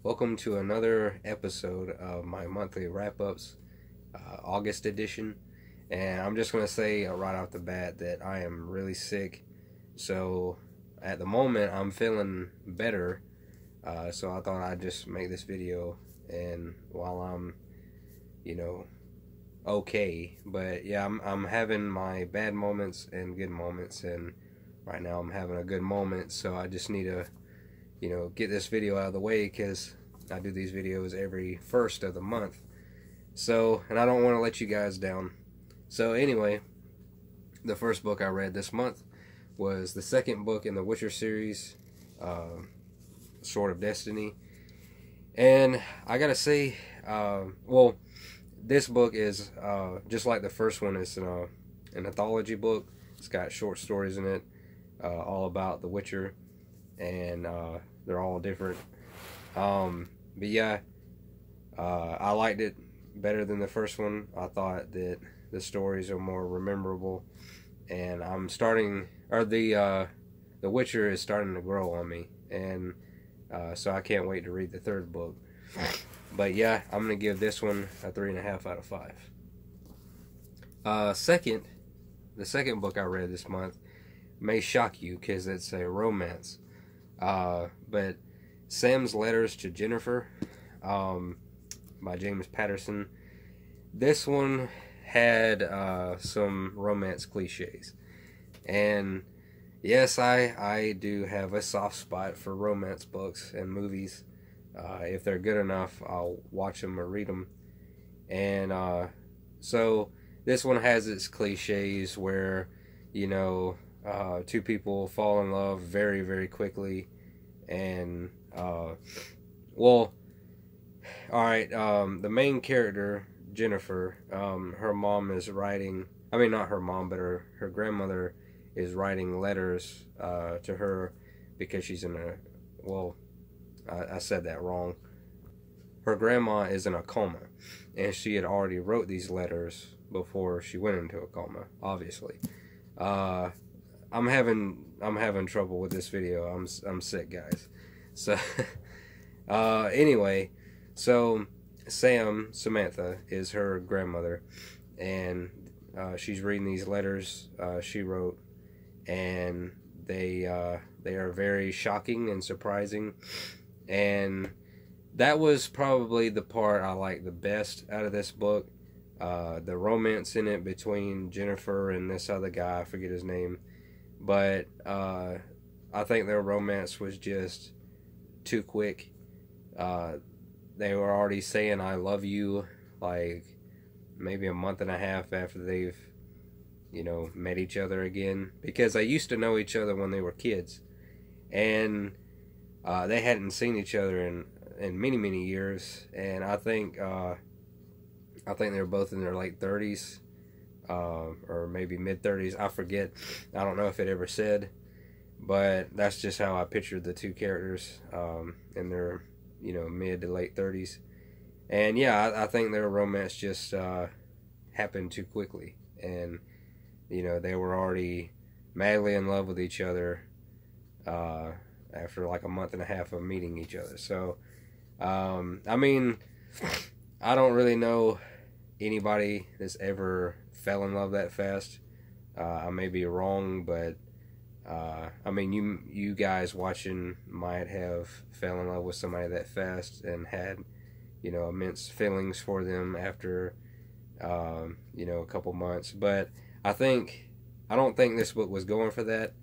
Welcome to another episode of my monthly wrap-ups, August edition. And I'm just going to say right off the bat that I am really sick. So at the moment, I'm feeling better. So I thought I'd just make this video and while I'm, you know, okay. But yeah, I'm having my bad moments and good moments. And right now I'm having a good moment. So I just need to get this video out of the way because I do these videos every first of the month. So, and I don't want to let you guys down. So anyway, the first book I read this month was the second book in the Witcher series, Sword of Destiny. And I gotta say, well, this book is just like the first one. It's an anthology book. It's got short stories in it, all about the Witcher, and they're all different. But yeah, I liked it better than the first one. I thought that the stories are more memorable, and I'm starting, or the Witcher is starting to grow on me, and so I can't wait to read the third book. But yeah, I'm gonna give this one a 3.5 out of 5. The second book I read this month may shock you because it's a romance. But Sam's Letters to Jennifer, by James Patterson. This one had some romance cliches. And yes, I do have a soft spot for romance books and movies. If they're good enough, I'll watch them or read them. And so this one has its cliches where, two people fall in love very, very quickly. And, well, alright, the main character, Jennifer, her mom is writing, I mean, not her mom, but her grandmother is writing letters to her because she's in a, well, I said that wrong. Her grandma is in a coma, and she had already wrote these letters before she went into a coma, obviously. I'm having trouble with this video. I'm sick, guys. So anyway, so Samantha is her grandmother, and she's reading these letters she wrote, and they are very shocking and surprising, and that was probably the part I liked the best out of this book. The romance in it between Jennifer and this other guy, I forget his name, but I think their romance was just too quick. They were already saying I love you like maybe a month and a half after they've met each other again, because they used to know each other when they were kids, and they hadn't seen each other in many years. And I think they were both in their late 30s, or maybe mid 30s. I forget. I don't know if it ever said, but that's just how I pictured the two characters in their mid to late 30s. And yeah, I think their romance just happened too quickly, and they were already madly in love with each other after like a month and a half of meeting each other. So I mean, I don't really know anybody that's ever fell in love that fast. I may be wrong, but I mean, you guys watching might have fell in love with somebody that fast and had immense feelings for them after a couple months. But I don't think this book was going for that.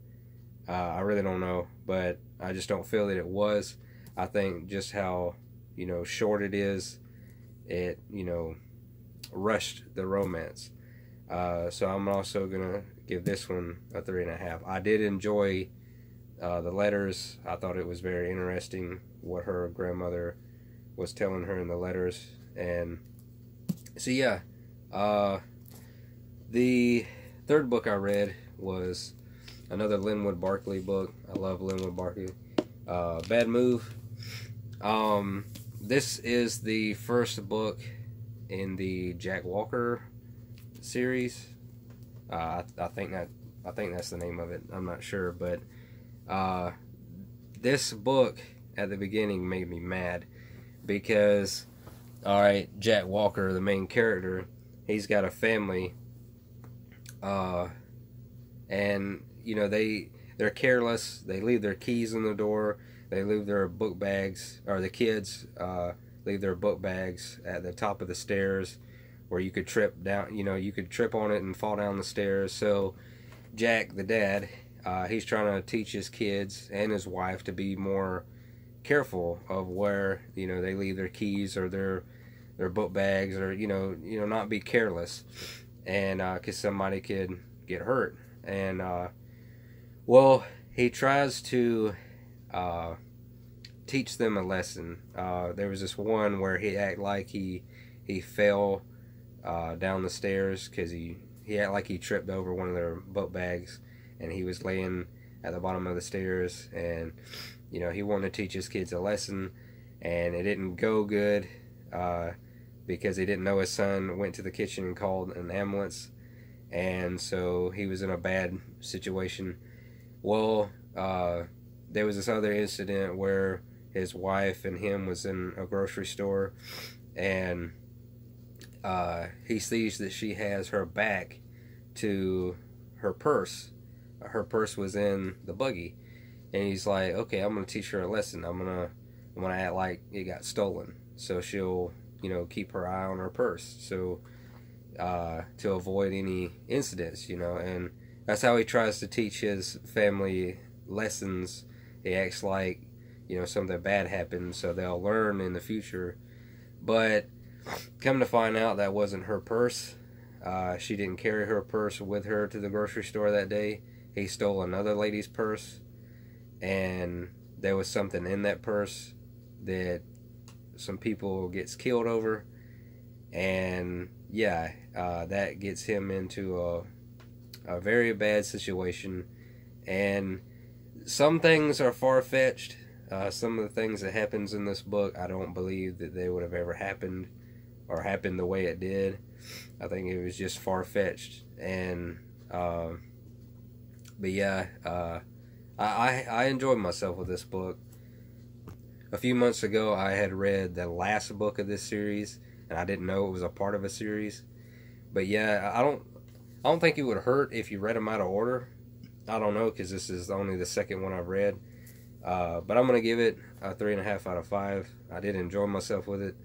I really don't know, but I just don't feel that it was. I think just how short it is, it rushed the romance. So I'm also gonna give this one a 3.5. I did enjoy the letters. I thought it was very interesting what her grandmother was telling her in the letters. And so yeah, the third book I read was another Linwood Barclay book. I love Linwood Barclay. Bad Move. This is the first book in the Jack Walker series. I think that's the name of it. I'm not sure, but this book at the beginning made me mad because, all right, Jack Walker, the main character, he's got a family, and they're careless. They leave their keys in the door. They leave their book bags, or the kids leave their book bags at the top of the stairs, where you could trip down. You could trip on it and fall down the stairs. So Jack, the dad, he's trying to teach his kids and his wife to be more careful of where they leave their keys or their book bags, or not be careless, and because somebody could get hurt. And well, he tries to teach them a lesson. There was this one where he act like he fell down the stairs because he act like he tripped over one of their book bags, and he was laying at the bottom of the stairs, and he wanted to teach his kids a lesson, and it didn't go good because he didn't know his son went to the kitchen and called an ambulance, and so he was in a bad situation. Well, there was this other incident where his wife and him was in a grocery store, and he sees that she has her back to her purse. Her purse was in the buggy, and he's like, okay, I'm gonna teach her a lesson. I'm gonna act like it got stolen, so she'll keep her eye on her purse, so to avoid any incidents, and that's how he tries to teach his family lessons. He acts like something bad happened, so they'll learn in the future. But come to find out, that wasn't her purse. She didn't carry her purse with her to the grocery store that day. He stole another lady's purse, and there was something in that purse that some people gets killed over, and that gets him into a very bad situation. And some things are far-fetched. Some of the things that happens in this book, I don't believe that they would have ever happened or happened the way it did. I think it was just far-fetched. And but yeah, I enjoyed myself with this book. A few months ago, I had read the last book of this series, and I didn't know it was a part of a series. But yeah, I don't think it would hurt if you read them out of order. I don't know, because this is only the second one I've read. But I'm going to give it a 3.5 out of 5. I did enjoy myself with it,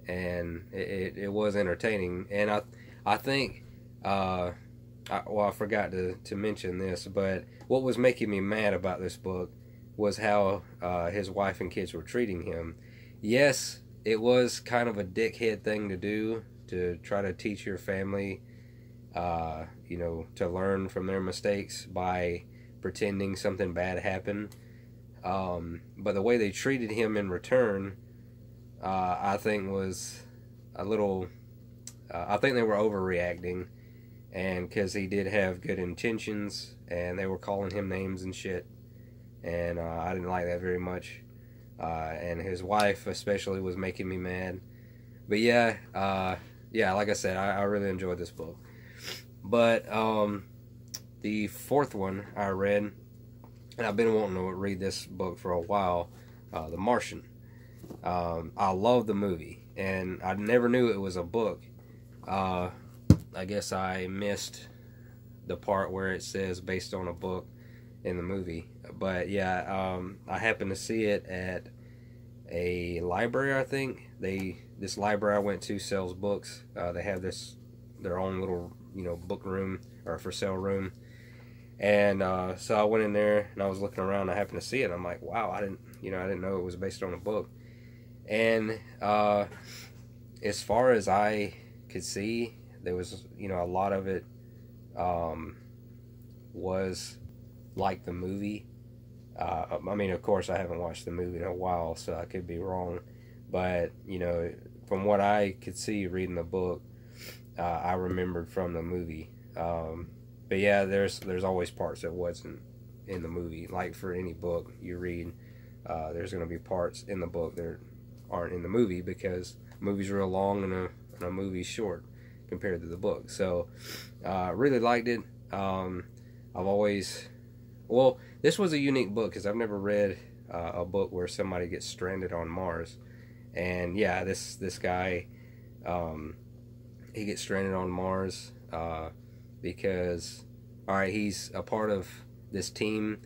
and it was entertaining. And I think, I forgot to mention this, but what was making me mad about this book was how his wife and kids were treating him. Yes, it was kind of a dickhead thing to do, to try to teach your family, to learn from their mistakes by pretending something bad happened. But the way they treated him in return, I think was a little, I think they were overreacting, and because he did have good intentions, and they were calling him names and shit, and I didn't like that very much. And his wife especially was making me mad. But yeah, like I said, I really enjoyed this book. But the fourth one I read, and I've been wanting to read this book for a while, The Martian. I love the movie, and I never knew it was a book. I guess I missed the part where it says based on a book in the movie. But yeah, I happened to see it at a library, I think. This library I went to sells books. They have their own little book room, or for sale room. And so I went in there and I was looking around. I happened to see it. I'm like, wow, I didn't know it was based on a book. And as far as I could see, there was a lot of it was like the movie. I mean, of course, I haven't watched the movie in a while, so I could be wrong. But from what I could see reading the book, I remembered from the movie. But yeah, there's always parts that wasn't in the movie. Like for any book you read, there's going to be parts in the book that aren't in the movie, because the movie's real long and a movie's short compared to the book. So really liked it. I've always, well, this was a unique book because I've never read a book where somebody gets stranded on Mars. And yeah, this guy, he gets stranded on Mars because, all right, he's a part of this team,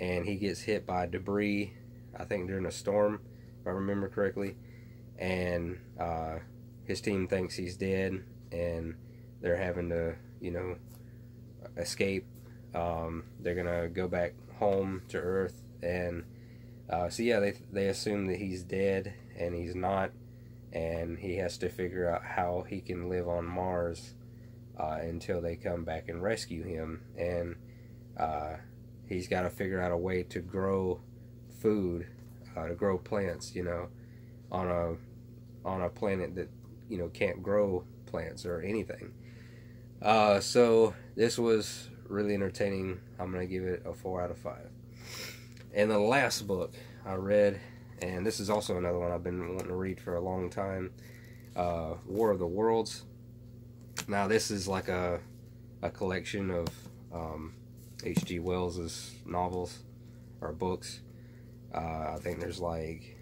and he gets hit by debris, I think during a storm, if I remember correctly, and his team thinks he's dead, and they're having to, escape. They're gonna go back home to Earth, and so yeah, they assume that he's dead, and he's not, and he has to figure out how he can live on Mars until they come back and rescue him. And he's got to figure out a way to grow food, to grow plants, on a planet that can't grow plants or anything. So this was really entertaining. I'm gonna give it a 4 out of 5. And the last book I read, and this is also another one I've been wanting to read for a long time, War of the Worlds. Now this is like a collection of H.G. Wells's novels or books. I think there's like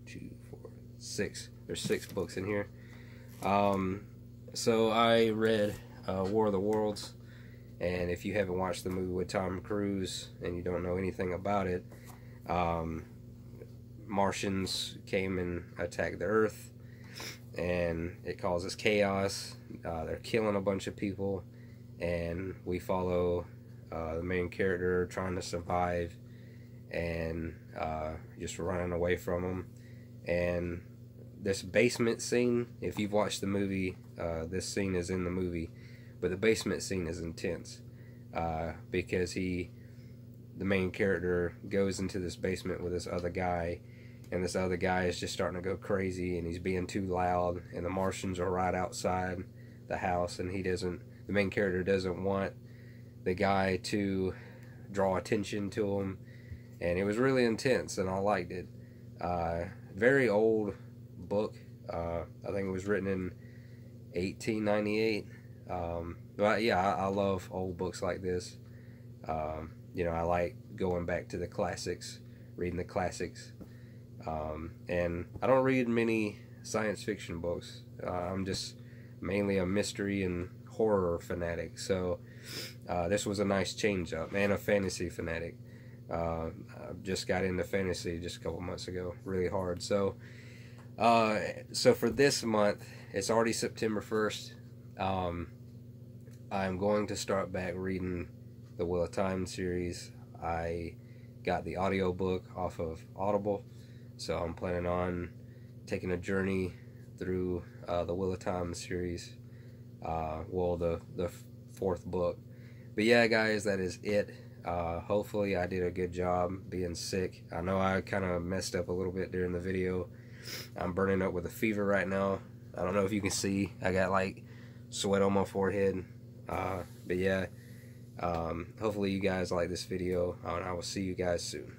2, 4, 6. There's 6 books in here. So I read War of the Worlds, and if you haven't watched the movie with Tom Cruise and you don't know anything about it, Martians came and attacked the Earth, and it causes chaos. They're killing a bunch of people, and we follow the main character trying to survive and just running away from them. And this basement scene, if you've watched the movie, this scene is in the movie, but the basement scene is intense because the main character goes into this basement with this other guy, and this other guy is just starting to go crazy, and he's being too loud, and the Martians are right outside the house, and the main character doesn't want the guy to draw attention to him, and it was really intense, and I liked it. Very old book. I think it was written in 1898. But yeah, I love old books like this. I like going back to the classics, reading the classics. And I don't read many science fiction books. I'm just mainly a mystery and horror fanatic. So this was a nice change up, and a fantasy fanatic. I just got into fantasy just a couple months ago, really hard. So for this month, it's already September 1st. I'm going to start back reading the Wheel of Time series. I got the audiobook off of Audible, so I'm planning on taking a journey through the Wheel of Time series. The 4th book. But yeah, guys, that is it. Hopefully I did a good job being sick. I know I kind of messed up a little bit during the video. I'm burning up with a fever right now. I don't know if you can see. I got like sweat on my forehead. But yeah, hopefully you guys like this video, and I will see you guys soon.